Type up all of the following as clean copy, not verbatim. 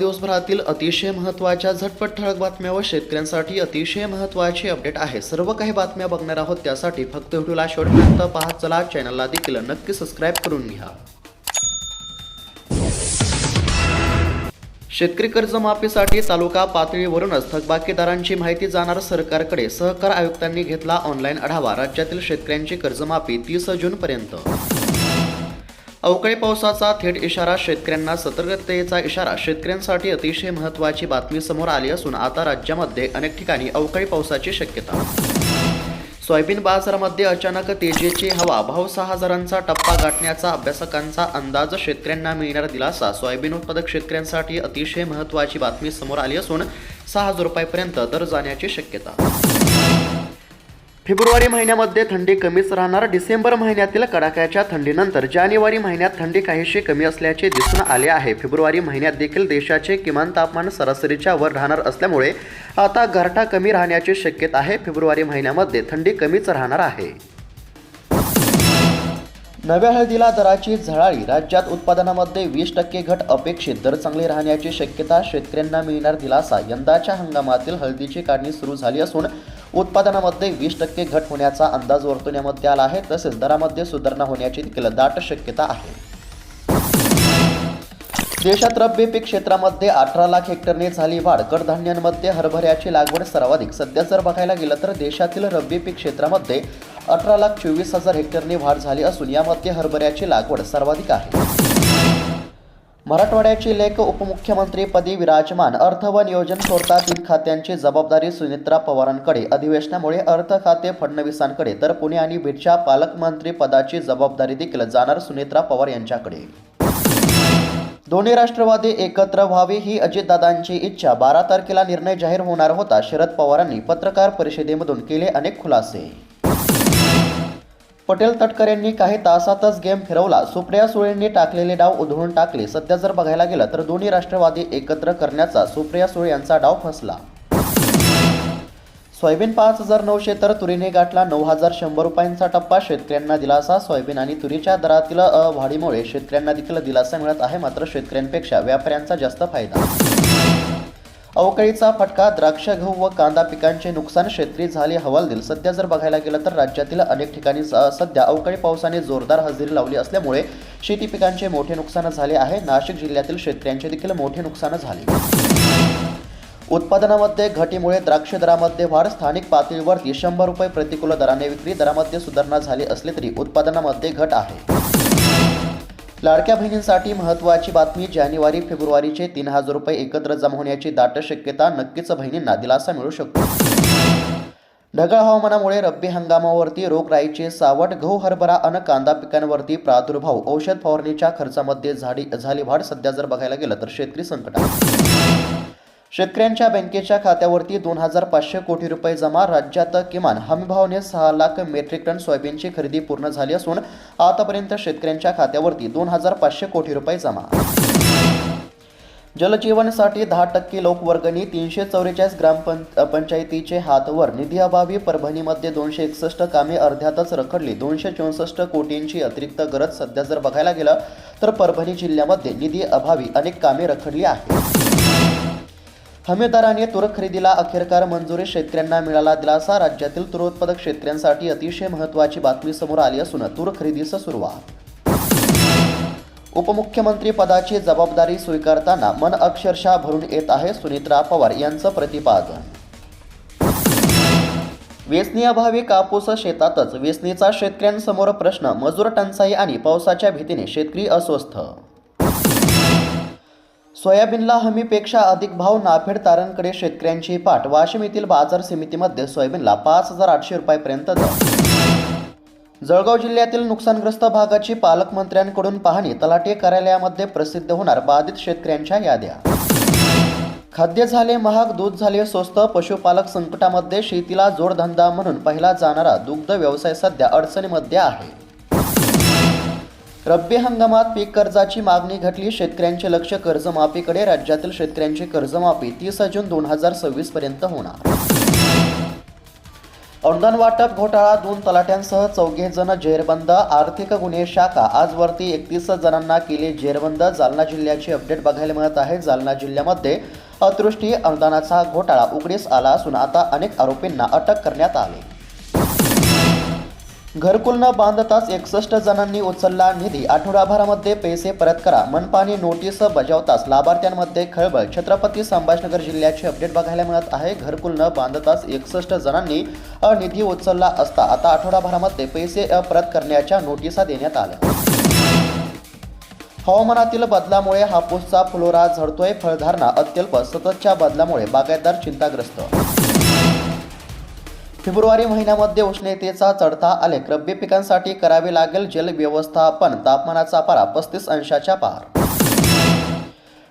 दिवसभरातील अतिशय महत्त्वाच्या झटपट ठळक बातम्या व शेतकऱ्यांसाठी अतिशय महत्त्वाची अपडेट आहे। सर्व काही बातम्या बघणार आहोत, त्यासाठी फक्त व्हिडिओला शेवटपर्यंत पहा। चला, चॅनलला देखील नक्की सबस्क्राईब करून घ्या। शेतकरी कर्जमाफीसाठी तालुका पातळीवरूनच थकबाकीदारांची माहिती जाणार सरकारकडे। सहकार आयुक्तांनी घेतला ऑनलाईन आढावा। राज्यातील शेतकऱ्यांची कर्जमाफी 30 जूनपर्यंत। अवकाळी पावसाचा थेट इशारा, शेतकऱ्यांना सतर्कतेचा इशारा। शेतकऱ्यांसाठी अतिशय महत्त्वाची बातमी समोर आली असून आता राज्यामध्ये अनेक ठिकाणी अवकाळी पावसाची शक्यता। सोयाबीन बाजारामध्ये अचानक तेजीची हवा, भाव 6000चा टप्पा गाठण्याचा अभ्यासकांचा अंदाज। शेतकऱ्यांना मिळणार दिलासा। सोयाबीन उत्पादक शेतकऱ्यांसाठी अतिशय महत्त्वाची बातमी समोर आली असून 6000 रुपयांपर्यंत दर जाण्याची शक्यता। फेब्रुवारी महिन्यामध्ये थंडी कमीच राहणार। डिसेंबर महिन्यातील कडाक्याच्या थंडीनंतर जानेवारी महिन्यात थंडी काहीशी कमी असल्याचे दिसून आले आहे। फेब्रुवारी महिन्यात देखील देशाचे किमान तापमान सरासरीच्या वर राहणार असल्यामुळे आता गारठा कमी राहण्याची शक्यता आहे। फेब्रुवारी महिन्यामध्ये थंडी कमीच राहणार आहे। नव्या हळदीला दराची झळाळी, राज्यात उत्पादनामध्ये 20% घट अपेक्षित। दर चांगले राहण्याची शक्यता, शेतकऱ्यांना मिळणार दिलासा। यंदाच्या हंगामातील हळदीची काढणी सुरू झाली असून उत्पादनामध्ये 20% घट होण्याचा अंदाज वर्तवण्यामध्ये आला आहे। तसेच दरामध्ये सुधारणा होण्याची देखील दाट शक्यता आहे। देशात रब्बी पीक क्षेत्रामध्ये 18 लाख हेक्टरने झाली वाढ। कडधान्यांमध्ये हरभऱ्याची लागवड सर्वाधिक। सध्या जर बघायला गेलं तर देशातील रब्बी पीक क्षेत्रामध्ये 18,24,000 हेक्टरने वाढ झाली असून यामध्ये हरभऱ्याची लागवड सर्वाधिक आहे। मराठवाड्याची लेख उपमुख्यमंत्रीपदी विराजमान। अर्थ व नियोजन सोडता 3 खात्यांची जबाबदारी सुनेत्रा पवारांकडे। अधिवेशनामुळे अर्थ खाते फडणवीसांकडे, तर पुणे आणि बीडच्या पालकमंत्री पदाची जबाबदारी देखील जाणार सुनेत्रा पवार यांच्याकडे। दोन्ही राष्ट्रवादी एकत्र व्हावे ही अजितदादांची इच्छा। 12 तारखेला निर्णय जाहीर होणार होता। शरद पवारांनी पत्रकार परिषदेमधून केले अनेक खुलासे। पटेल तटकरेंनी काही तासातच गेम फिरवला। सुप्रिया सुळेंनी टाकलेले डाव उधळून टाकले। सध्या जर बघायला गेलं तर दोन्ही राष्ट्रवादी एकत्र करण्याचा सुप्रिया सुळे यांचा डाव फसला। सोयाबीन 5900 तर तुरीने गाठला 9100 रुपयांचा टप्पा। शेतकऱ्यांना दिलासा। सोयाबीन आणि तुरीच्या दरातील वाढीमुळे शेतकऱ्यांना देखील दिलासा मिळत आहे, मात्र शेतकऱ्यांपेक्षा व्यापाऱ्यांचा जास्त फायदा। अवकाळीचा फटका, द्राक्ष, गहू व कांदा पिकांचे नुकसान, शेतकरी झाले हवालदिल। सध्या जर बघायला गेलं तर राज्यातील अनेक ठिकाणी सध्या अवकाळी पावसाने जोरदार हजेरी लावली असल्यामुळे शेती पिकांचे मोठे नुकसान झाले आहे। नाशिक जिल्ह्यातील शेतकऱ्यांचे देखील मोठे नुकसान झाले। उत्पादनामध्ये घटीमुळे द्राक्ष दरामध्ये वाढ। स्थानिक पातळीवरती 100 रुपये प्रतिकूल दराने विक्री। दरामध्ये सुधारणा झाली असली तरी उत्पादनामध्ये घट आहे। लाडक्या बहिणींसाठी महत्त्वाची बातमी, जानेवारी फेब्रुवारीचे 3000 रुपये एकत्र जमा होण्याची दाट शक्यता। नक्कीच बहिणींना दिलासा मिळू शकतो। ढगाळ हवामानामुळे रब्बी हंगामावरती रोगराईचे सावट। गहू, हरभरा अन कांदा पिकांवरती प्रादुर्भाव। औषध फवारणीच्या खर्चामध्ये झाली वाढ। सध्या जर बघायला गेलं तर शेतकरी संकटात। शेतकऱ्यांच्या बँकेच्या खात्यावरती 2500 कोटी रुपये जमा। राज्यात किमान हमीभावाने 6 लाख मेट्रिक टन सोयाबीनची खरेदी पूर्ण झाली असून आतापर्यंत शेतकऱ्यांच्या खात्यावरती 2500 कोटी रुपये जमा। जलजीवनसाठी 10% लोकवर्गणी, 344 ग्रामपंचायतीचे हातवर। निधी अभावी परभणीमध्ये 261 कामे अर्ध्यातच रखडली। 264 कोटींची अतिरिक्त गरज। सध्या जर बघायला गेलं तर परभणी जिल्ह्यामध्ये निधी अभावी अनेक कामे रखडली आहेत। हमीदराने तूर खरेदीला अखेरकार मंजुरी, शेतकऱ्यांना मिळाला दिलासा। राज्यातील तूर उत्पादक शेतकऱ्यांसाठी अतिशय महत्त्वाची बातमी समोर आली असून तूर खरेदीस सुरुवात। उपमुख्यमंत्री पदाची जबाबदारी स्वीकारताना मन अक्षरशः भरून येत आहे, सुनेत्रा पवार यांचं प्रतिपादन। वेचणी अभावी कापूस शेतातच, वेचणीचा शेतकऱ्यांसमोर प्रश्न। मजूर टंचाई आणि पावसाच्या भीतीने शेतकरी अस्वस्थ। सोयाबीनला हमीपेक्षा अधिक भाव, नाफेड तारांकडे शेतकऱ्यांची पाठ। वाशिम येथील बाजार समितीमध्ये सोयाबीनला 5800 रुपयांपर्यंत दर। जळगाव जिल्ह्यातील नुकसानग्रस्त भागाची पालकमंत्र्यांकडून पाहणी। तलाठी कार्यालयामध्ये प्रसिद्ध होणार बाधित शेतकऱ्यांच्या याद्या। खाद्य झाले महाग, दूध झाले स्वस्त, पशुपालक संकटामध्ये। शेतीला जोडधंदा म्हणून पाहिला जाणारा दुग्ध व्यवसाय सध्या अडचणीमध्ये आहे। रब्बी हंगामात पीक कर्जाची मागणी घटली, शेतकऱ्यांचे लक्ष कर्जमाफीकडे। राज्यातील शेतकऱ्यांची कर्जमाफी 30 जून 2026 पर्यंत होणार। अनुदान वाटप घोटाळा, 2 तलाट्यांसह 4 जण जेरबंद. आर्थिक गुन्हे शाखा आजवरती 31 जणांना केले जेरबंद. जालना जिल्ह्याची अपडेट बघायला मिळत आहे. जालना जिल्ह्यामध्ये अतिवृष्टी अनुदानाचा घोटाळा उघडीस आला असून आता अनेक आरोपींना अटक करण्यात आली. घरकुल न बांधताच 61 जणांनी उचलला निधी. आठवडाभरामध्ये पैसे परत करा. मनपाने नोटीस बजावताच लाभार्थ्यांमध्ये खळबळ. छत्रपती संभाजीनगर जिल्ह्याची अपडेट बघायला मिळत आहे. घरकुल न बांधताच 61 जणांनी निधी उचलला असता आता आठवडाभरामध्ये पैसे परत करण्याच्या नोटिसा देण्यात आल्या. हवामानातील बदलामुळे हापूसचा फुलोरा झडतोय. फळधारणा अत्यल्प. सततच्या बदलामुळे बागायतदार चिंताग्रस्त. फेब्रुवारी महिन्यामध्ये उष्णतेचा चढता आलेख. रब्बी पिकांसाठी करावे लागेल जल व्यवस्थापन. तापमानाचा पारा 35 अंशाच्या पार.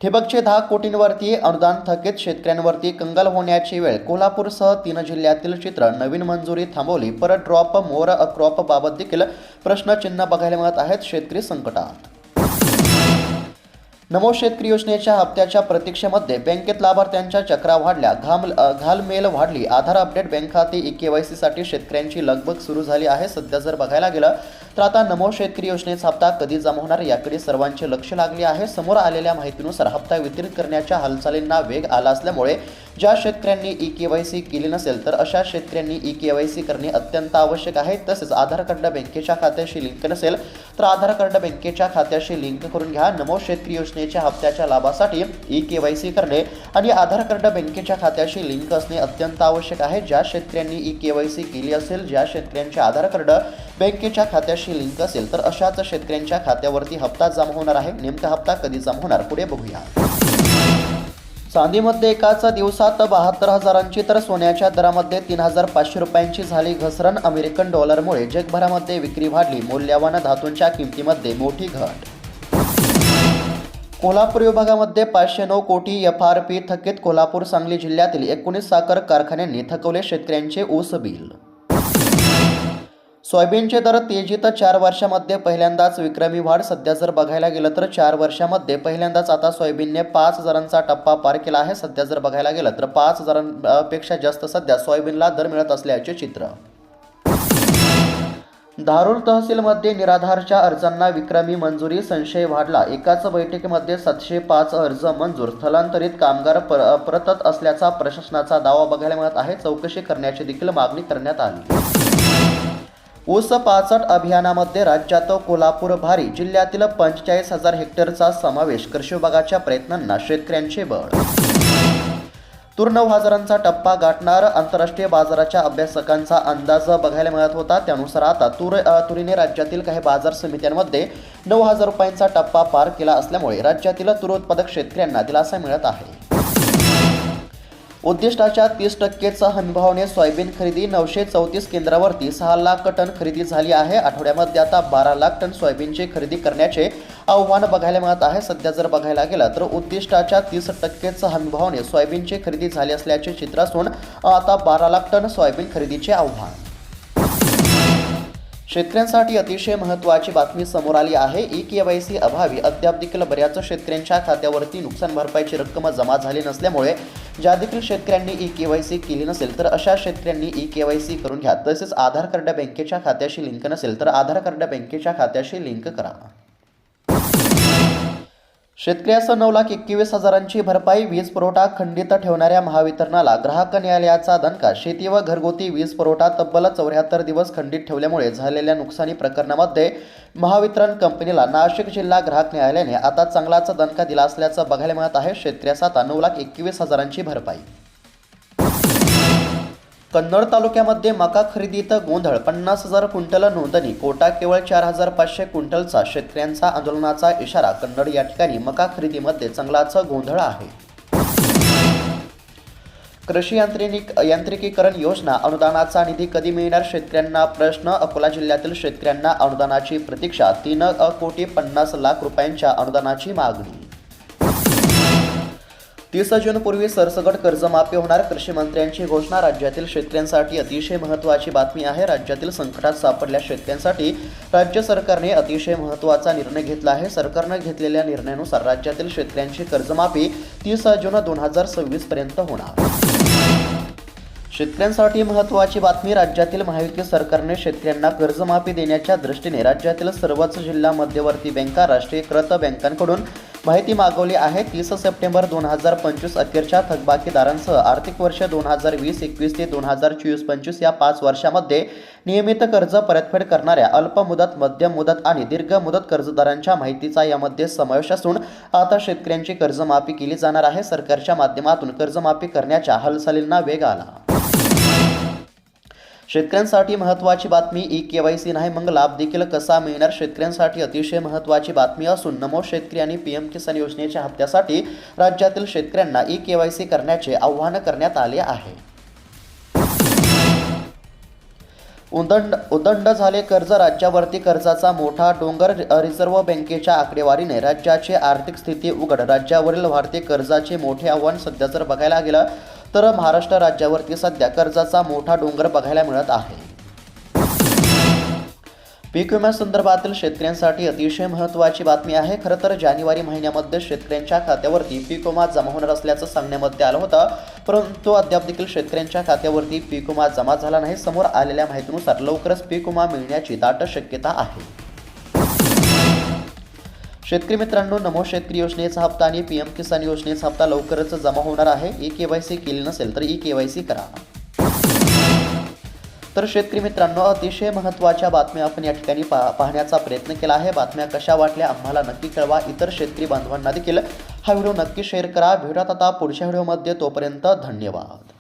ठिबकचे 10 कोटींवरती अनुदान थकीत. शेतकऱ्यांवरती कंगाल होण्याची वेळ. कोल्हापूरसह 3 जिल्ह्यातील चित्र. नवीन मंजुरी थांबवली. परत ड्रॉप मोर क्रॉप बाबत देखील प्रश्नचिन्ह बघायला मिळत आहेत. शेतकरी संकटात. नमो शेतकरी योजनेच्या हप्त्याच्या प्रतीक्षेमध्ये बँकेत लाभार्थ्यांच्या चक्रा वाढल्या. घालमेल वाढली. आधार अपडेट. बँक खाते EKYC साठी शेतकऱ्यांची लगबग सुरू झाली आहे. सध्या जर बघायला गेलं तर आता नमो शेतकरी योजनेचा हप्ता कधी जमा होणार याकडे सर्वांचे लक्ष लागले आहे. समोर आलेल्या माहितीनुसार हप्ता वितरित करण्याच्या हालचालींना वेग आला असल्यामुळे ज्या शेतकऱ्यांनी EKYC केली नसेल तर अशा शेतकऱ्यांनी EKYC करणे अत्यंत आवश्यक आहे. तसेच आधार कार्ड बँकेच्या खात्याशी लिंक नसेल तर आधार कार्ड बँकेच्या खात्याशी लिंक करून घ्या. नमो शेतकरी योजनेच्या हप्त्याच्या लाभासाठी EKYC करणे आणि आधार कार्ड बँकेच्या खात्याशी लिंक असणे अत्यंत आवश्यक आहे. ज्या शेतकऱ्यांनी EKYC केली असेल, ज्या शेतकऱ्यांचे आधार कार्ड बँकेच्या खात्याशी लिंक असेल तर अशाच शेतकऱ्यांच्या खात्यावरती हप्ता जमा होणार आहे. नेमका हप्ता कधी जमा होणार पुढे बघूया. चांदीमध्ये एकाच दिवसात 72,000ची तर सोन्याच्या दरामध्ये 3,500 रुपयांची झाली घसरण. अमेरिकन डॉलरमुळे जगभरामध्ये विक्री वाढली. मौल्यवान धातूंच्या किमतीमध्ये मोठी घट. कोल्हापूर विभागामध्ये 509 कोटी FRP थकीत. कोल्हापूर सांगली जिल्ह्यातील 19 साखर कारखान्यांनी थकवले शेतकऱ्यांचे ऊस बिल. सोयाबीनचे दर तेजीत. 4 वर्षामध्ये पहिल्यांदाच विक्रमी वाढ. सध्या जर बघायला गेलं तर 4 वर्षामध्ये पहिल्यांदाच आता सोयाबीनने 5,000चा टप्पा पार केला आहे. सध्या जर बघायला गेलं तर 5,000पेक्षा जास्त सध्या सोयाबीनला दर मिळत असल्याचे चित्र. धारूर तहसीलमध्ये निराधारच्या अर्जांना विक्रमी मंजुरी. संशय वाढला. एकाच बैठकीमध्ये 705 अर्ज मंजूर. स्थलांतरित कामगार परतत असल्याचा प्रशासनाचा दावा बघायला मिळत आहे. चौकशी करण्याची देखील मागणी करण्यात आली. ऊस पाचट अभियानामध्ये राज्यात कोल्हापूर भारी. जिल्ह्यातील 45,000 हेक्टरचा समावेश. कृषी विभागाच्या प्रयत्नांना शेतकऱ्यांचे बळ. तूर 9,000चा टप्पा गाठणार. आंतरराष्ट्रीय बाजाराच्या अभ्यासकांचा अंदाज बघायला मिळत होता. त्यानुसार आता तुरीने राज्यातील काही बाजार समित्यांमध्ये 9,000 रुपयांचा टप्पा पार केला असल्यामुळे राज्यातील तूर उत्पादक शेतकऱ्यांना दिलासा मिळत आहे. उद्दिष्टाच्या 30%चा हमीभावाने सोयाबीन खरेदी. 934 केंद्रावरती 6 लाख टन खरेदी झाली आहे. आठवड्यामध्ये आता 12 लाख टन सोयाबीनची खरेदी करण्याचे आव्हान बघायला मिळत आहे. सध्या जर बघायला गेलं तर उद्दिष्टाच्या 30%चा हमीभावाने सोयाबीनची खरेदी झाली असल्याचे चित्र असून आता 12 लाख टन सोयाबीन खरेदीचे आव्हान. शेतकऱ्यांसाठी अतिशय महत्त्वाची बातमी समोर आली आहे. EKYC अभावी अद्याप देखील बऱ्याच शेतकऱ्यांच्या खात्यावरती नुकसान भरपाईची रक्कम जमा झाली नसल्यामुळे ज्या देखील शेतकऱ्यांनी EKYC केली नसेल तर अशा शेतकऱ्यांनी EKYC करून घ्या. तसेच आधार कार्ड बँकेच्या खात्याशी लिंक नसेल तर आधार कार्ड बँकेच्या खात्याशी लिंक करा. शेतकऱ्यास 9,21,000ची भरपाई. वीज पुरवठा खंडित ठेवणाऱ्या महावितरणाला ग्राहक न्यायालयाचा दणका. शेती व घरगुती वीज पुरवठा तब्बल 74 दिवस खंडित ठेवल्यामुळे झालेल्या नुकसानी प्रकरणामध्ये महावितरण कंपनीला नाशिक जिल्हा ग्राहक न्यायालयाने आता चांगलाच दणका दिला असल्याचं बघायला मिळत आहे. शेतकऱ्यास आता 9,21,000ची भरपाई. कन्नड तालुक्यामध्ये मका खरेदीत गोंधळ. 50,000 क्विंटल नोंदणी. कोटा केवळ 4,500 क्विंटलचा. शेतकऱ्यांचा आंदोलनाचा इशारा. कन्नड या ठिकाणी मका खरेदीमध्ये चांगलाच गोंधळ आहे. कृषी यांत्रिकीकरण योजना अनुदानाचा निधी कधी मिळणार शेतकऱ्यांना प्रश्न. अकोला जिल्ह्यातील शेतकऱ्यांना अनुदानाची प्रतीक्षा. 3,50,00,000 रुपयांच्या अनुदानाची मागणी. 30 जूनपूर्वी सरसकट कर्जमाफी होणार. कृषी मंत्र्यांची घोषणा. राज्यातील शेतकऱ्यांसाठी अतिशय महत्त्वाची बातमी आहे. राज्यातील संकटात सापडलेल्या शेतकऱ्यांसाठी राज्य सरकारने अतिशय महत्त्वाचा निर्णय घेतला आहे. सरकारने घेतलेल्या निर्णयानुसार राज्यातील शेतकऱ्यांची कर्जमाफी 30 जून 2026 पर्यंत होणार. शेतकऱ्यांसाठी महत्त्वाची बातमी. राज्यातील महायुती सरकारने शेतकऱ्यांना कर्जमाफी देण्याच्या दृष्टीने राज्यातील सर्वच जिल्हा मध्यवर्ती बँका, राष्ट्रीयकृत बँकांकडून माहिती मागवली आहे. 30 सप्टेंबर 2025 अखेरच्या थकबाकीदारांसह आर्थिक वर्ष 2020-21 ते 2024-25 या 5 वर्षामध्ये नियमित कर्ज परतफेड करणाऱ्या अल्प मुदत, मध्यम मुदत आणि दीर्घ मुदत कर्जदारांच्या माहितीचा यामध्ये समावेश असून आता शेतकऱ्यांची कर्जमाफी केली जाणार आहे. सरकारच्या माध्यमातून कर्जमाफी करण्याच्या हालचालींना वेग आला. शेतकऱ्यांसाठी महत्त्वाची बातमी. ई-केवायसी नाही मग लाभ देखील कसा मिळणार? शेतकऱ्यांसाठी अतिशय महत्त्वाची बातमी असून नमो शेतकरी आणि पीएम किसान योजनेच्या हप्त्यासाठी राज्यातील शेतकऱ्यांना ई-केवायसी करण्याचे आवाहन करण्यात आले आहे. उदंड झाले कर्ज. राज्यावरती कर्जाचा मोठा डोंगर. रिझर्व्ह बँकेच्या आकडेवारीने राज्याची आर्थिक स्थिती उघड. राज्यावरील वाढते कर्जाचे मोठे आव्हान. सध्या जर बघायला गेलं तर महाराष्ट्र राज्यावरती सध्या कर्जाचा मोठा डोंगर बघायला मिळत आहे. पीक विम्यासंदर्भातील शेतकऱ्यांसाठी अतिशय महत्त्वाची बातमी आहे. खरं तर जानेवारी महिन्यामध्ये शेतकऱ्यांच्या खात्यावरती पीक विमा जमा होणार असल्याचं सांगण्यामध्ये आलं होतं, परंतु अद्याप देखील शेतकऱ्यांच्या खात्यावरती पीक विमा जमा झाला नाही. समोर आलेल्या माहितीनुसार लवकरच पीक विमा मिळण्याची दाट शक्यता आहे. शेतकरी मित्रांनो, नमो शेतकरी योजनेचा हप्ता आणि पीएम किसान योजनेचा हप्ता लवकरच जमा होणार आहे. ई-केवायसी केली नसेल तर ई-केवायसी करा. तर शेतकरी मित्रांनो, अतिशय महत्त्वाच्या बातम्या आपण या ठिकाणी पाहण्याचा प्रयत्न केला आहे. बातम्या कशा वाटल्या आम्हाला नक्की कळवा. इतर शेतकरी बांधवांना देखील हा व्हिडिओ नक्की शेअर करा. भेटूयात आता पुढच्या व्हिडिओमध्ये. तोपर्यंत धन्यवाद.